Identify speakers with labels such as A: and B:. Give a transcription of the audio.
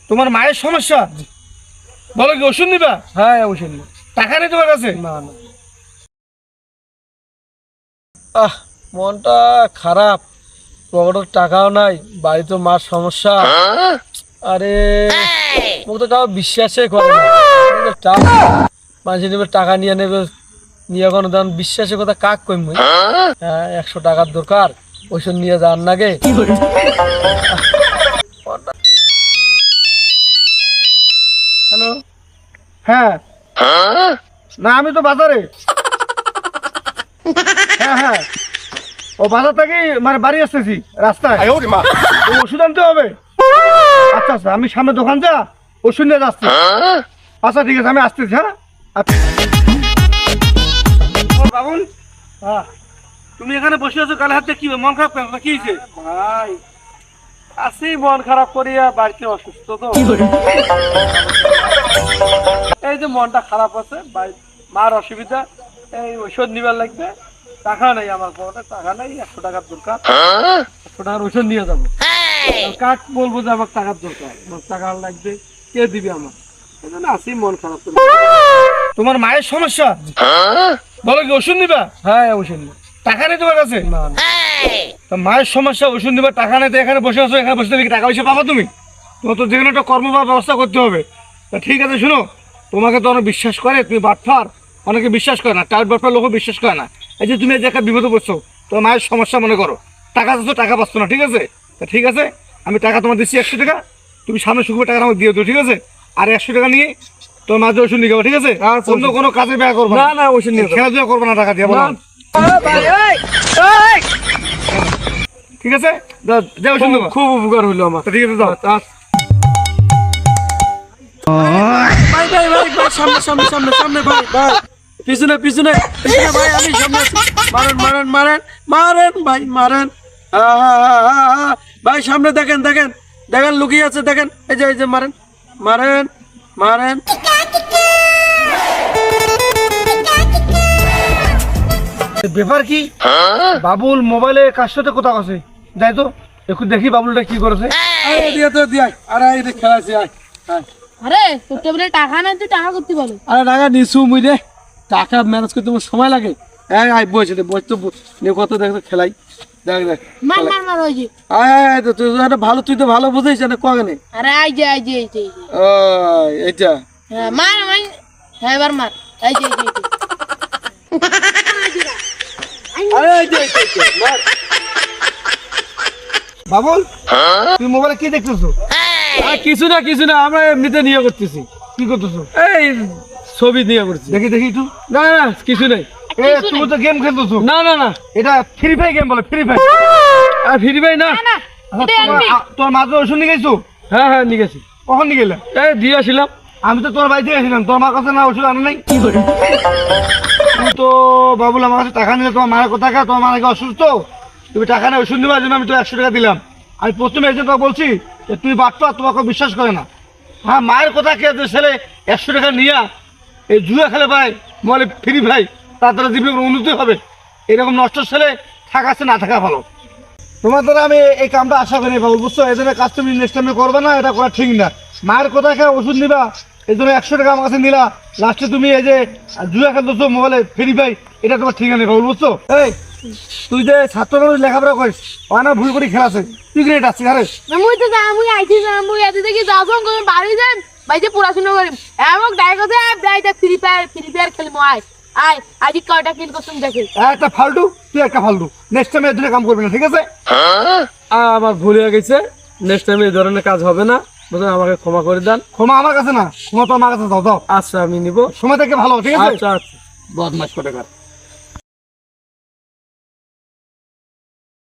A: তোমার মায়ের সমস্যা বলো, কি ওষুধ নিবা?
B: হ্যাঁ ওষুধ নিব।
A: টাকা নেই তোমার কাছে?
B: না না, মনটা খারাপ, পকেটের টাকাও নাই, বাড়িতে মার সমস্যা। আরে মুখ তো কাউ বিশ্বাসই করে না, মানুষ নেবে টাকা নিয়ে নেবে, নিয়ে কোনো দাম বিশ্বাসের কথা কাক কইম। হ্যাঁ 100 টাকার দরকার, ওষুধ নিয়ে যান নাগে।
A: হ্যালো, হ্যাঁ না আমি তো বাজারে। হ্যাঁ হ্যাঁ, ও বাজার থেকে মানে বাড়ি আসতেছি, রাস্তায় ওষুধ আনতে হবে। আচ্ছা আচ্ছা, আমি সামনে দোকান যা ওষুধ নিয়ে যাচ্ছি। আচ্ছা ঠিক আছে, আমি আসতেছি। হ্যাঁ বাবুল, হ্যাঁ তুমি এখানে বসে আছো, কালে হাতে কি মন খারাপ কেন, কি হয়েছে?
B: ভাই আসি মন খারাপ করিয়া, বাড়িতে অসুস্থ তো, এই যে মনটা খারাপ আছে, মার অসুবিধা, এই ওষুধ নিবার লাগবে, টাকা নেই আমার পকেটে, টাকা নেই, 100 টাকার দরকার, 100 টাকার ওষুধ নিয়ে যাবো। কাক বলবো যে আমার টাকার দরকার, আমার টাকা লাগবে, কে দিবে আমার? এই জন্য আসি মন খারাপ করে।
A: তোমার মায়ের সমস্যা বলো, কি ওষুধ নিবা?
B: হ্যাঁ ওষুধ নিব।
A: টাকা নেই তোমার কাছে?
B: না না,
A: তা মায়ের সমস্যা, ওষুধ নিবা, টাকা নেই, তো এখানে বসে আছো, এখানে বসে থেকে টাকা পয়সা পাবা তুমি? তোমার তো যেখানে একটা কর্ম বা ব্যবস্থা করতে হবে। তা ঠিক আছে শুনো, তোমাকে তো অনেক বিশ্বাস করে, তুমি বাটফার, অনেকে বিশ্বাস করে না, টাইট বাটফার লোকও বিশ্বাস করে না। এই যে তুমি যে একটা বিপদে পড়ছো, তোমার মায়ের সমস্যা মনে করো, টাকা চাচ্ছ, টাকা পাচ্ছ না, ঠিক আছে? তা ঠিক আছে, আমি টাকা তোমার দিচ্ছি 100 টাকা, তুমি সামনে শুক্রবার টাকা আমাকে দিয়ে দিও, ঠিক আছে? আর 100 টাকা নিয়ে তোমার মাঝে ওষুধ নিয়ে যাবো, ঠিক আছে? অন্য কোনো কাজে ব্যয় করবো
B: না না ওষুধ নিয়ে
A: খেলাধুলা করবো না টাকা দিয়ে, বলো। ঠিক আছে, যাও ওষুধ নেবো।
B: খুব উপকার হইলো আমার।
A: ঠিক আছে, যাও।
B: ভাই ভাই ভাই ভাই, সামনে সামনে সামনে সামনে, ভাই ভাই পিছনে পিছনে পিছনে, ভাই আমি সামনে আছি। মারেন মারেন মারেন মারেন ভাই মারেন, ভাই সামনে দেখেন দেখেন দেখেন, লুকিয়ে আছে দেখেন, এই যে মারেন মারেন মারেন।
A: ব্যাপার কি? বাবুল মোবাইলে কার সাথে কথা আছে, যাই তো একটু দেখি বাবুলটা কি করেছে।
B: দিয়ে তো দিয়ে, আরে এই যে খেলাছি, আয় আয়।
C: আরে তোর টেবিলে টাকা নাই, তুই টাকা করতে বলো।
B: আরে টাকা নিছু মুই রে, টাকা ম্যানেজ করতে তোমার সময় লাগে। এই আয় বসে দে, বস তো নিয়ে কত দেখ তো খেলাই, দেখ দেখ
C: মার মার মার ওই যে।
B: আয় আয়, তো তুই তো ভালো, তুই তো ভালো বুঝিস না কগনে।
C: আরে আই যে আই যে এই যে
B: ও এইটা,
C: হ্যাঁ মার মার, হ্যাঁ এবার মার, এই যে এই যে
B: আরে এই যে মার।
A: বাবুল তুমি মোবাইলে কি দেখতেছো?
B: কিছু না, আমরা এমনিতে নিয়ে করতেছি।
A: কি করতেছো?
B: এই ছবি নিয়ে করছি।
A: দেখি দেখি একটু।
B: না না কিছু নেই।
A: তুমি তো গেম খেলতেছো।
B: না না না,
A: এটা ফ্রি ফায়ার গেম বলে, ফ্রি ফায়ার।
B: আর ফিরি ভাই না।
C: না এটা এমনি।
A: তোমার মাত্র ওষুধ নিয়ে গেছো?
B: হ্যাঁ হ্যাঁ নিয়ে গেছি।
A: কখন নিয়ে গেলে?
B: এই দিয়ে আসলাম।
A: আমি তো তোমার বাড়িতে গেছিলাম, তোমার মার কাছে না ওষুধ আনো নাই? তুমি তো বাবুল আমার কাছে টাকা নিলে, তোমার মায়ের কথা কা, তোমার মা নাকি অসুস্থ, তুমি টাকা নিয়ে ওষুধ নেবার জন্য আমি তো 100 টাকা দিলাম। আমি প্রথমে এসে তোমাকে বলছি যে তুই বাটপা, তোমাকে বিশ্বাস করে না। হ্যাঁ মায়ের কথা কে, যে ছেলে 100 টাকা নিয়ে এই জুয়া খেলে ভাই, মোবাইলে ফ্রি ভাই, তার দ্বারা জীবনের উন্নতি হবে। এরকম নষ্ট ছেলে থাকাছে না থাকা ভালো। তোমার দ্বারা আমি এই কামটা আশা করি বাবুল, বুঝছো? এই জন্য কাজ তুমি নেক্সট টাইমে করবে না, এটা করা ঠিক না। মায়ের কথা খেয়ে ওষুধ নিবা, এই জন্য 100 টাকা আমার কাছে নিলা, লাস্টে তুমি এই যে জুয়া খেলতেছো মোবাইলে ফ্রি ভাই, এটা তোমার ঠিক নেই বাবুল, বুঝছো? এই তুই যে ছাত্র মানুষ লেখাপড়া করিস, অনেক ভুল করে খেলাছে, তুই গ্রেট আসছিস। আরে
C: মুই তো যা, মুই আইছি না, মুই এত দেখি যাবং কই বাড়ি যান, ভাই যে পড়াশোনা করি এমন ডাইগো দে, ডাইটা ফ্রি ফায়ার খেলি মই। আয় আজ কয়টা কিল করছুম দেখি।
A: একটা ফালতু, তুই একটা ফালতু, নেক্সট টাইমে এই ধরনের কাম করবি না, ঠিক আছে?
B: আমার ভুল হয়ে গেছে, নেক্সট টাইম এই ধরনের কাজ হবে না, বুঝলেন? আমাকে ক্ষমা করে দেন।
A: ক্ষমা আমার কাছে না, ক্ষমা তো আমার কাছে দাও, দাও।
B: আচ্ছা আমি নিব।
A: সময় থেকে ভালো, ঠিক আছে?
B: আচ্ছা আচ্ছা।
A: বদমাশ করে কার।